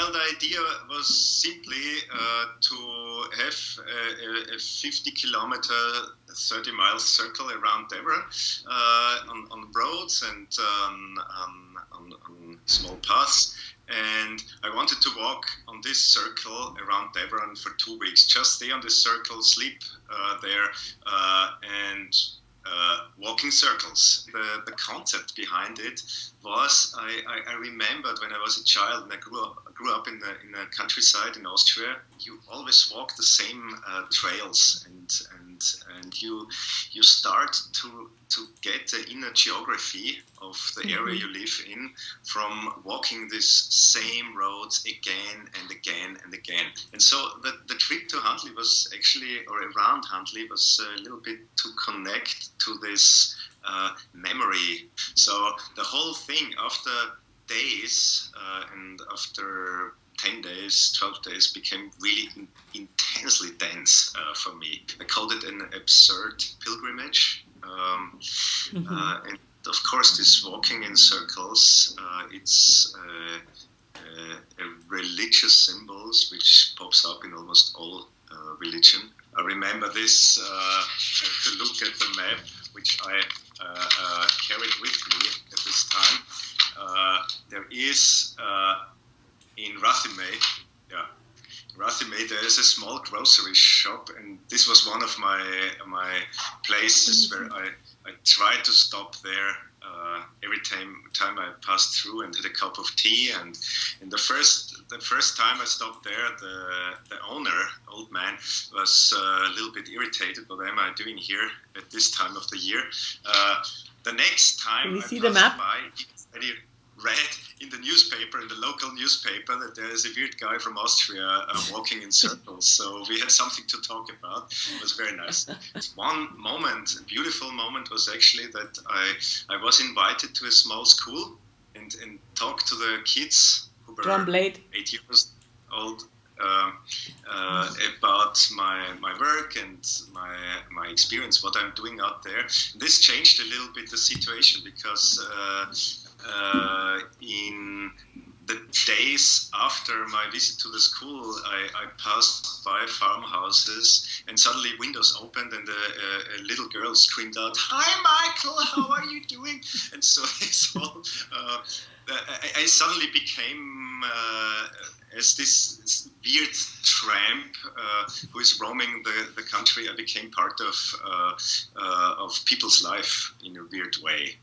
Well, the idea was simply to have a 50-kilometer, 30-mile circle around Deveron on roads and on small paths. And I wanted to walk on this circle around Deveron for 2 weeks. Just stay on this circle, sleep there, and walking circles. The concept behind it was I remembered when I was a child and I grew up in the countryside in Austria. You always walk the same trails and you start to get the inner geography of the area you live in from walking these same roads again and again and again. And so the trip to Huntly was actually, or around Huntly, was a little bit to connect to this memory. So the whole thing, after days and after 10 days, 12 days, became really intensely dense for me. I called it an absurd pilgrimage. And of course, this walking in circles, it's a religious symbols which pops up in almost all religion. I remember this, to look at the map, which I carried with me at this time. There is in Rothimme, there is a small grocery shop, and this was one of my places where I tried to stop there every time I passed through and had a cup of tea. And in the first time I stopped there, the owner, old man, was a little bit irritated. What am I doing here at this time of the year? The next time I passed by, he read in the newspaper, in the local newspaper, that there is a weird guy from Austria walking in circles. So we had something to talk about. It was very nice. One moment, a beautiful moment, was actually that I was invited to a small school and talked to the kids who were 8 years old about my work and my experience, what I'm doing out there. This changed a little bit the situation because in the days after my visit to the school, I passed by farmhouses and suddenly windows opened and a little girl screamed out, "Hi, Michael, how are you doing?" And so this whole, I suddenly became as this weird tramp who is roaming the country. I became part of people's life in a weird way.